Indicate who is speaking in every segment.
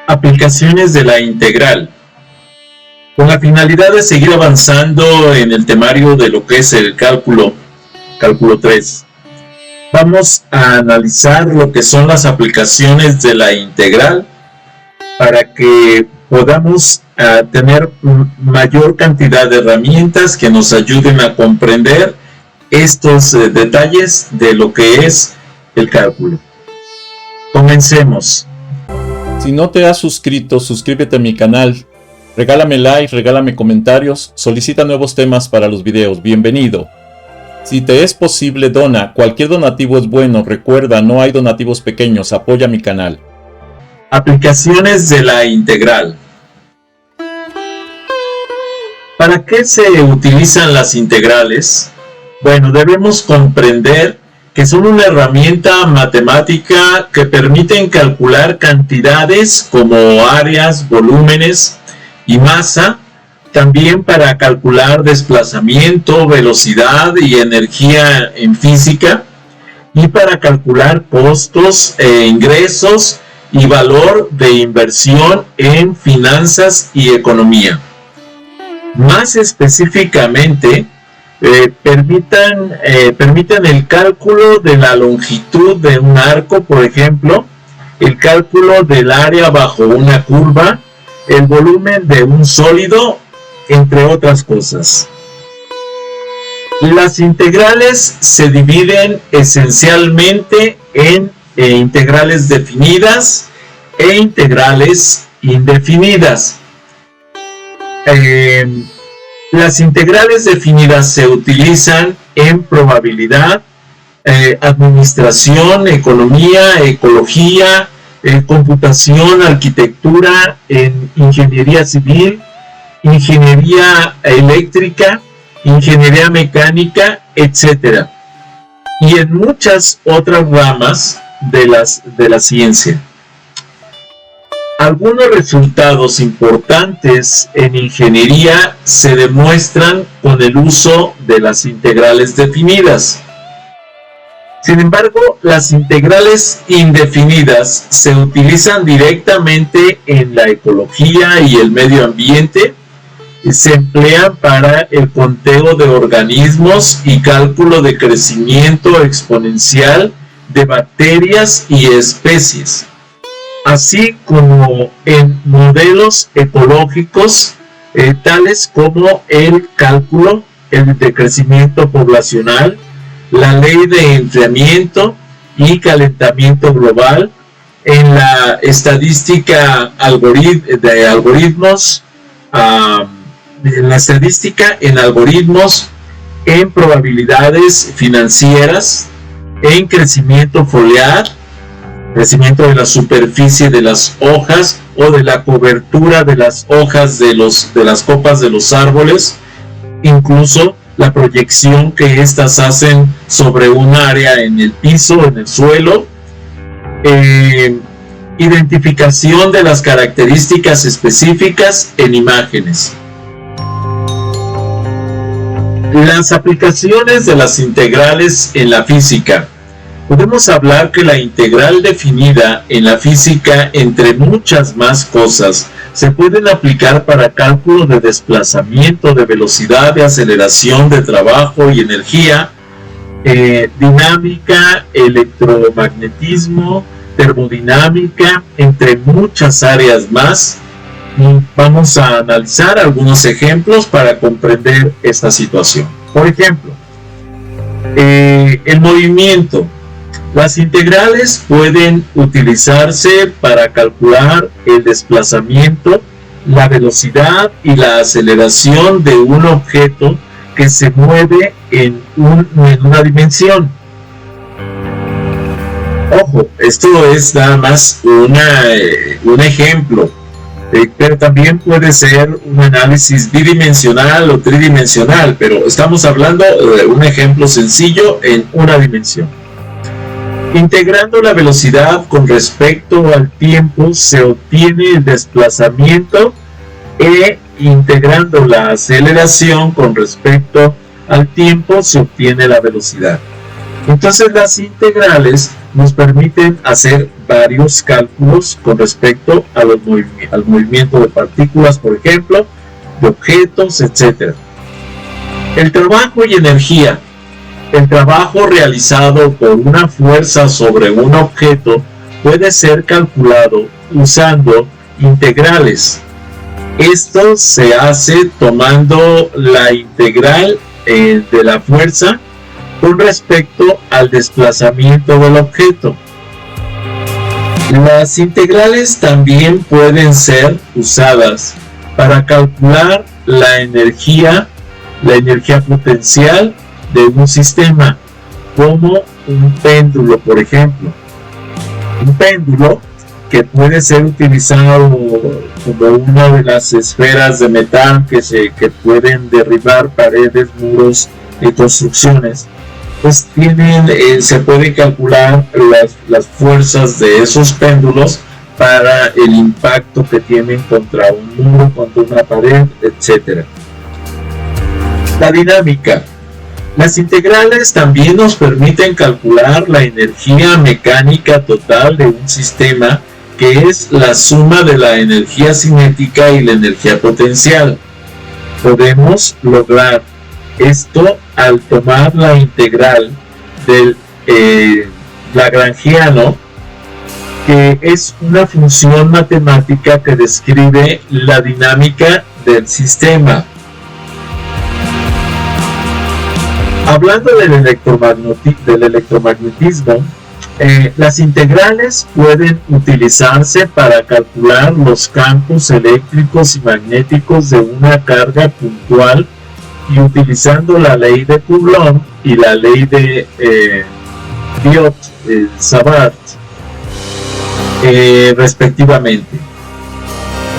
Speaker 1: Aplicaciones de la integral. Con la finalidad de seguir avanzando en el temario de lo que es el cálculo 3, vamos a analizar lo que son las aplicaciones de la integral para que podamos tener mayor cantidad de herramientas que nos ayuden a comprender estos detalles de lo que es el cálculo. Comencemos.
Speaker 2: Si no te has suscrito, suscríbete a mi canal, regálame like, regálame comentarios, solicita nuevos temas para los videos, bienvenido. Si te es posible, dona, cualquier donativo es bueno, recuerda, no hay donativos pequeños, apoya mi canal.
Speaker 1: Aplicaciones de la integral. ¿Para qué se utilizan las integrales? Bueno, debemos comprender que son una herramienta matemática que permiten calcular cantidades como áreas, volúmenes y masa, también para calcular desplazamiento, velocidad y energía en física, y para calcular costos e ingresos y valor de inversión en finanzas y economía. Más específicamente, permiten el cálculo de la longitud de un arco, por ejemplo, el cálculo del área bajo una curva, el volumen de un sólido, entre otras cosas. Las integrales se dividen esencialmente en integrales definidas e integrales indefinidas. Las integrales definidas se utilizan en probabilidad, administración, economía, ecología, computación, arquitectura, en ingeniería civil, ingeniería eléctrica, ingeniería mecánica, etc. Y en muchas otras ramas de la ciencia. Algunos resultados importantes en ingeniería se demuestran con el uso de las integrales definidas. Sin embargo, las integrales indefinidas se utilizan directamente en la ecología y el medio ambiente. Se emplean para el conteo de organismos y cálculo de crecimiento exponencial de bacterias y especies, así como en modelos ecológicos tales como el cálculo de crecimiento poblacional, la ley de enfriamiento y calentamiento global, en la estadística en algoritmos, en probabilidades financieras, en crecimiento foliar, crecimiento de la superficie de las hojas o de la cobertura de las hojas de las copas de los árboles, incluso la proyección que éstas hacen sobre un área en el piso, en el suelo, identificación de las características específicas en imágenes. Las aplicaciones de las integrales en la física. Podemos hablar que la integral definida en la física, entre muchas más cosas, se pueden aplicar para cálculo de desplazamiento, de velocidad, de aceleración, de trabajo y energía, dinámica, electromagnetismo, termodinámica, entre muchas áreas más. Y vamos a analizar algunos ejemplos para comprender esta situación. Por ejemplo, el movimiento. Las integrales pueden utilizarse para calcular el desplazamiento, la velocidad y la aceleración de un objeto que se mueve en una dimensión. Ojo, esto es nada más un ejemplo, pero también puede ser un análisis bidimensional o tridimensional, pero estamos hablando de un ejemplo sencillo en una dimensión. Integrando la velocidad con respecto al tiempo se obtiene el desplazamiento e integrando la aceleración con respecto al tiempo se obtiene la velocidad. Entonces las integrales nos permiten hacer varios cálculos con respecto a al movimiento de partículas, por ejemplo, de objetos, etc. El trabajo y energía. El trabajo realizado por una fuerza sobre un objeto puede ser calculado usando integrales. Esto se hace tomando la integral de la fuerza con respecto al desplazamiento del objeto. Las integrales también pueden ser usadas para calcular la energía potencial de un sistema, como un péndulo, por ejemplo. Un péndulo que puede ser utilizado como una de las esferas de metal que pueden derribar paredes, muros y construcciones, pues se pueden calcular las fuerzas de esos péndulos para el impacto que tienen contra un muro, contra una pared, etc. La dinámica. Las integrales también nos permiten calcular la energía mecánica total de un sistema, que es la suma de la energía cinética y la energía potencial. Podemos lograr esto al tomar la integral del lagrangiano, que es una función matemática que describe la dinámica del sistema. Hablando del electromagnetismo, las integrales pueden utilizarse para calcular los campos eléctricos y magnéticos de una carga puntual, y utilizando la ley de Coulomb y la ley de Biot-Savart, respectivamente.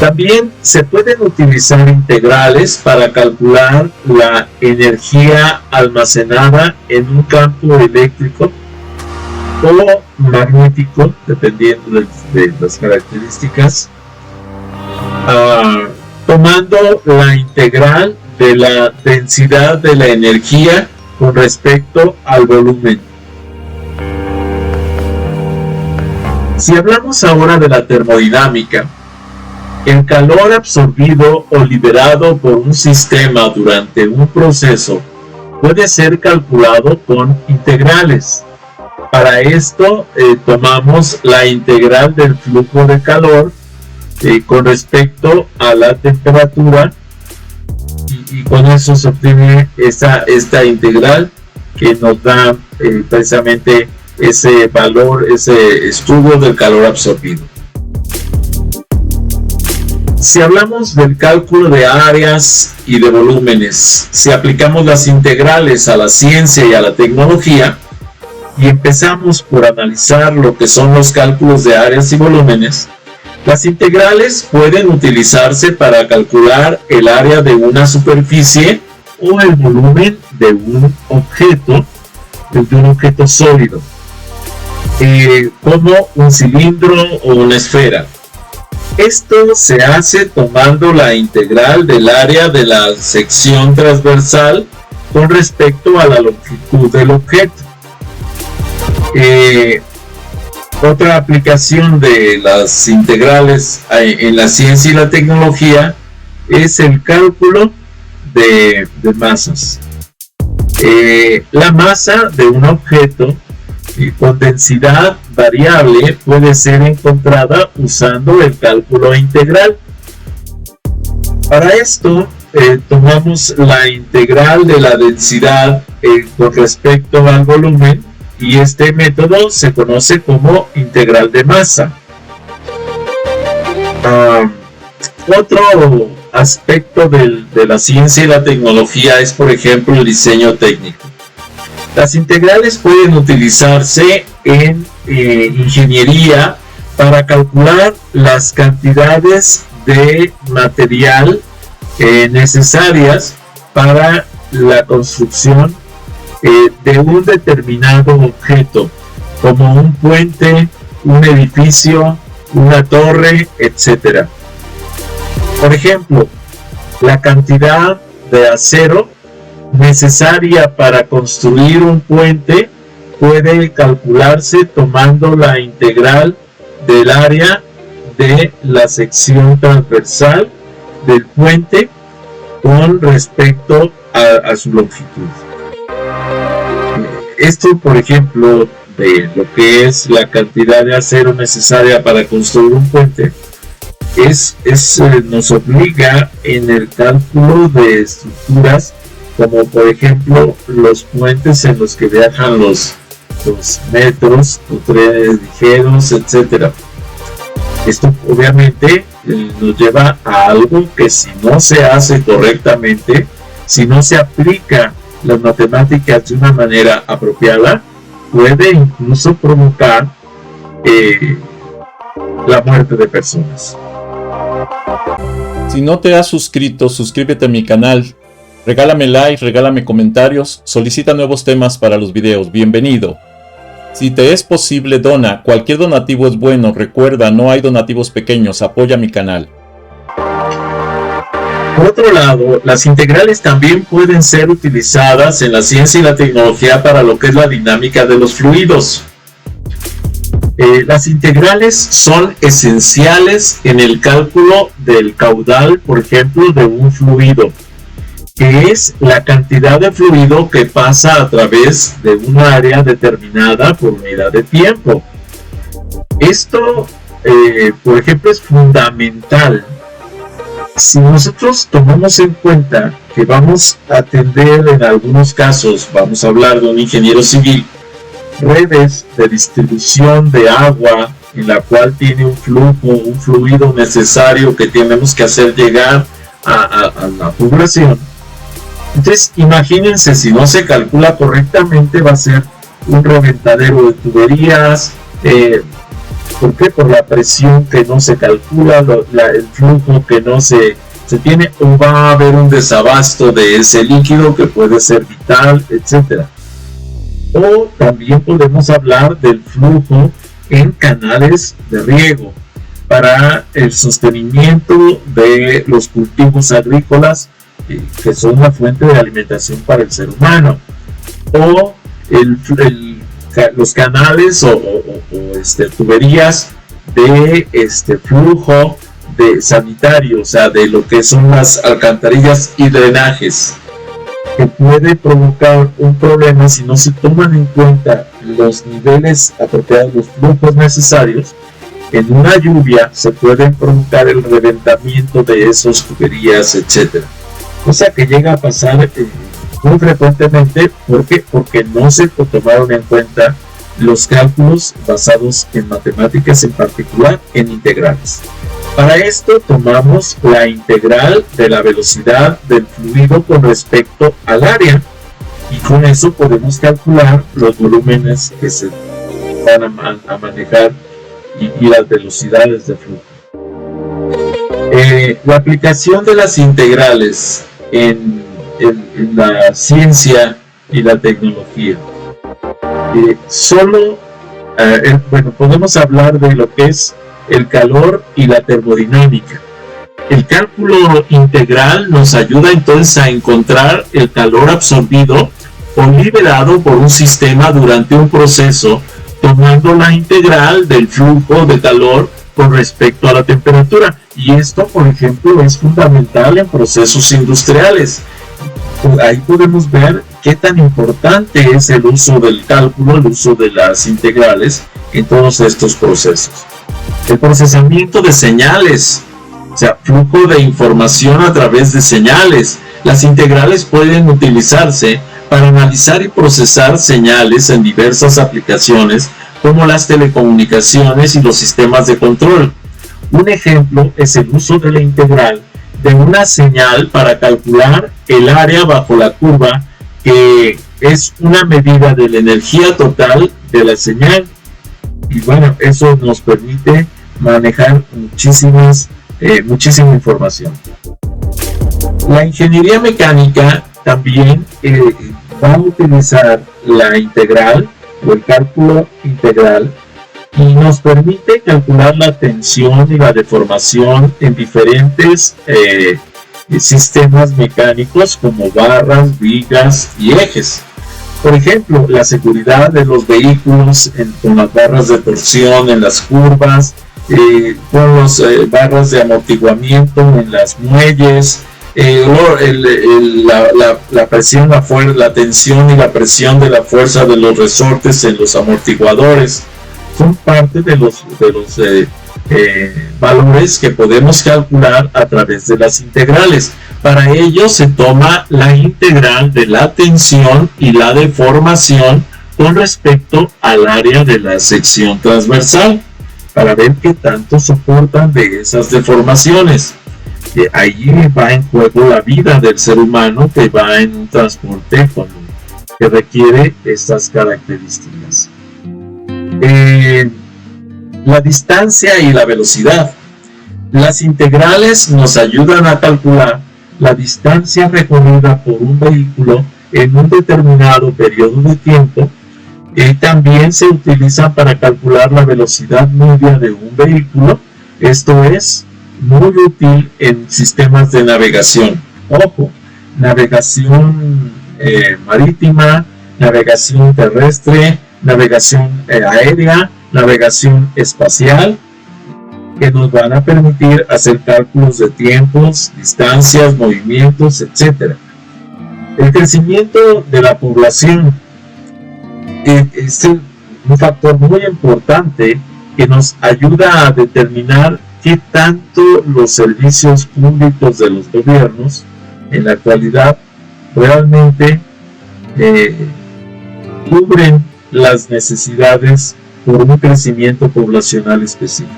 Speaker 1: También se pueden utilizar integrales para calcular la energía almacenada en un campo eléctrico o magnético, dependiendo de las características, tomando la integral de la densidad de la energía con respecto al volumen. Si hablamos ahora de la termodinámica, el calor absorbido o liberado por un sistema durante un proceso puede ser calculado con integrales. Para esto tomamos la integral del flujo de calor con respecto a la temperatura, y con eso se obtiene esta integral que nos da precisamente ese valor, ese estudio del calor absorbido. Si hablamos del cálculo de áreas y de volúmenes, si aplicamos las integrales a la ciencia y a la tecnología, y empezamos por analizar lo que son los cálculos de áreas y volúmenes, las integrales pueden utilizarse para calcular el área de una superficie o el volumen de un objeto sólido, como un cilindro o una esfera. Esto se hace tomando la integral del área de la sección transversal con respecto a la longitud del objeto. Otra aplicación de las integrales en la ciencia y la tecnología es el cálculo de masas. La masa de un objeto con densidad variable puede ser encontrada usando el cálculo integral. Para esto tomamos la integral de la densidad con respecto al volumen, y este método se conoce como integral de masa. Otro aspecto de la ciencia y la tecnología es, por ejemplo, el diseño técnico. Las integrales pueden utilizarse en ingeniería para calcular las cantidades de material necesarias para la construcción de un determinado objeto, como un puente, un edificio, una torre, etc. Por ejemplo, la cantidad de acero necesaria para construir un puente puede calcularse tomando la integral del área de la sección transversal del puente con respecto a su longitud. Esto, por ejemplo, de lo que es la cantidad de acero necesaria para construir un puente, nos obliga en el cálculo de estructuras, como por ejemplo los puentes en los que viajan los metros, los trenes ligeros, etc. Esto obviamente nos lleva a algo que, si no se hace correctamente, si no se aplica las matemáticas de una manera apropiada, puede incluso provocar la muerte de personas.
Speaker 2: Si no te has suscrito, suscríbete a mi canal, regálame like, regálame comentarios, solicita nuevos temas para los videos, bienvenido. Si te es posible, dona, cualquier donativo es bueno, recuerda, no hay donativos pequeños, apoya mi canal.
Speaker 1: Por otro lado, las integrales también pueden ser utilizadas en la ciencia y la tecnología para lo que es la dinámica de los fluidos. Las integrales son esenciales en el cálculo del caudal, por ejemplo, de un fluido, que es la cantidad de fluido que pasa a través de un área determinada por unidad de tiempo. Esto, por ejemplo, es fundamental. Si nosotros tomamos en cuenta que vamos a atender en algunos casos, vamos a hablar de un ingeniero civil, redes de distribución de agua en la cual tiene un fluido necesario que tenemos que hacer llegar a la población. Entonces imagínense, si no se calcula correctamente, va a ser un reventadero de tuberías. ¿Por qué? Por la presión que no se calcula, el flujo que no se tiene, o va a haber un desabasto de ese líquido que puede ser vital, etc. O también podemos hablar del flujo en canales de riego para el sostenimiento de los cultivos agrícolas, que son una fuente de alimentación para el ser humano, o los canales o tuberías de flujo de sanitario, o sea, de lo que son las alcantarillas y drenajes, que puede provocar un problema si no se toman en cuenta los niveles apropiados, los flujos necesarios. En una lluvia se puede provocar el reventamiento de esas tuberías, etc. Cosa que llega a pasar muy frecuentemente. ¿Por qué? Porque no se tomaron en cuenta los cálculos basados en matemáticas, en particular en integrales. Para esto tomamos la integral de la velocidad del fluido con respecto al área, y con eso podemos calcular los volúmenes que se van a manejar y las velocidades de flujo. La aplicación de las integrales en la ciencia y la tecnología. Podemos hablar de lo que es el calor y la termodinámica. El cálculo integral nos ayuda entonces a encontrar el calor absorbido o liberado por un sistema durante un proceso, tomando la integral del flujo de calor con respecto a la temperatura. Y esto, por ejemplo, es fundamental en procesos industriales. Ahí podemos ver qué tan importante es el uso del cálculo, el uso de las integrales en todos estos procesos. El procesamiento de señales, o sea, flujo de información a través de señales. Las integrales pueden utilizarse para analizar y procesar señales en diversas aplicaciones, como las telecomunicaciones y los sistemas de control. Un ejemplo es el uso de la integral de una señal para calcular el área bajo la curva, que es una medida de la energía total de la señal. Y bueno, eso nos permite manejar muchísima información. La ingeniería mecánica también va a utilizar la integral o el cálculo integral, y nos permite calcular la tensión y la deformación en diferentes sistemas mecánicos como barras, vigas y ejes. Por ejemplo, la seguridad de los vehículos con las barras de torsión en las curvas, con las barras de amortiguamiento en las muelles, la presión, la tensión y la presión de la fuerza de los resortes en los amortiguadores son parte de los valores que podemos calcular a través de las integrales. Para ello se toma la integral de la tensión y la deformación con respecto al área de la sección transversal para ver qué tanto soportan de esas deformaciones. Allí va en juego la vida del ser humano que va en un transporte que requiere estas características. La distancia y la velocidad. Las integrales nos ayudan a calcular la distancia recorrida por un vehículo en un determinado periodo de tiempo y también se utilizan para calcular la velocidad media de un vehículo. Esto es muy útil en sistemas de navegación. Ojo, navegación marítima, navegación terrestre, navegación aérea, navegación espacial, que nos van a permitir hacer cálculos de tiempos, distancias, movimientos, etc. El crecimiento de la población es un factor muy importante que nos ayuda a determinar qué tanto los servicios públicos de los gobiernos en la actualidad realmente cubren las necesidades por un crecimiento poblacional específico.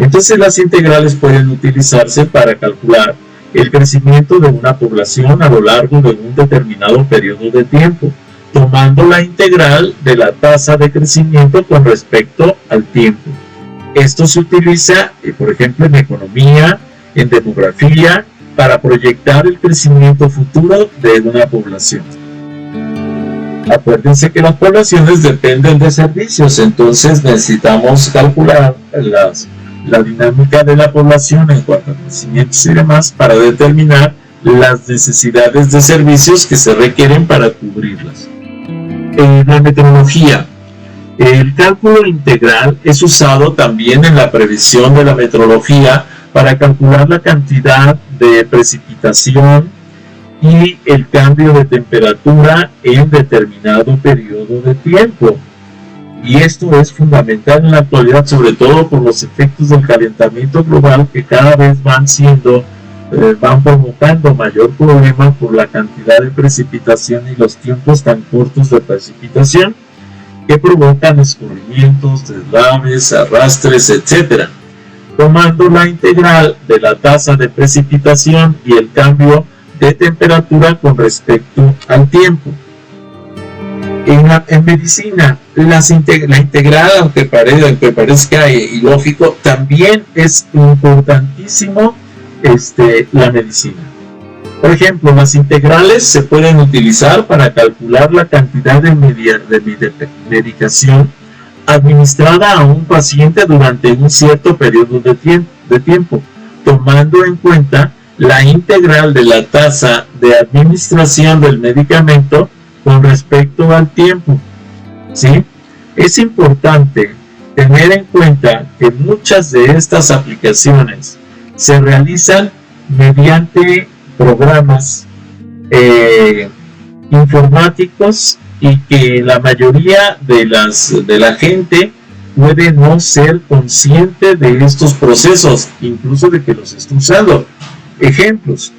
Speaker 1: Entonces las integrales pueden utilizarse para calcular el crecimiento de una población a lo largo de un determinado periodo de tiempo, tomando la integral de la tasa de crecimiento con respecto al tiempo. Esto se utiliza, por ejemplo, en economía, en demografía, para proyectar el crecimiento futuro de una población. Acuérdense que las poblaciones dependen de servicios, entonces necesitamos calcular la dinámica de la población en cuanto a crecimientos y demás para determinar las necesidades de servicios que se requieren para cubrirlas. En la meteorología, el cálculo integral es usado también en la previsión de la meteorología para calcular la cantidad de precipitación y el cambio de temperatura en determinado periodo de tiempo. Y esto es fundamental en la actualidad, sobre todo por los efectos del calentamiento global que cada vez van provocando mayor problema por la cantidad de precipitación y los tiempos tan cortos de precipitación que provocan escurrimientos, deslaves, arrastres, etc. Tomando la integral de la tasa de precipitación y el cambio de temperatura con respecto al tiempo. En medicina, la integral, aunque parezca ilógico, también es importantísimo la medicina. Por ejemplo, las integrales se pueden utilizar para calcular la cantidad de medicación administrada a un paciente durante un cierto periodo de tiempo, tomando en cuenta la integral de la tasa de administración del medicamento con respecto al tiempo. ¿Sí? Es importante tener en cuenta que muchas de estas aplicaciones se realizan mediante programas informáticos y que la mayoría de la gente puede no ser consciente de estos procesos, incluso de que los esté usando. Ejemplos: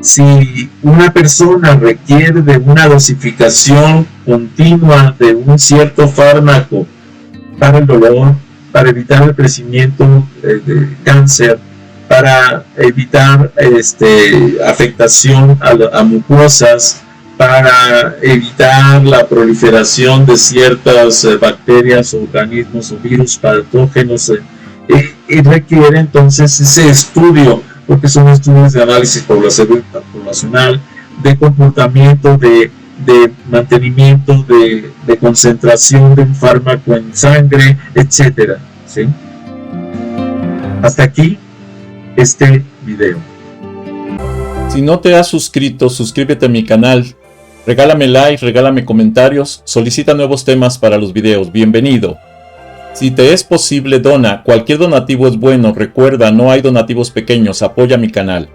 Speaker 1: si una persona requiere de una dosificación continua de un cierto fármaco para el dolor, para evitar el crecimiento de cáncer, para evitar afectación a mucosas, para evitar la proliferación de ciertas bacterias, organismos o virus patógenos, requiere entonces ese estudio, porque son estudios de análisis poblacional, de comportamiento, de mantenimiento, de concentración de un fármaco en sangre, etc. ¿Sí? Hasta aquí este video.
Speaker 2: Si no te has suscrito, suscríbete a mi canal, Regálame like, regálame comentarios, solicita nuevos temas para los videos, bienvenido. Si te es posible, dona, cualquier donativo es bueno, recuerda, no hay donativos pequeños, apoya mi canal.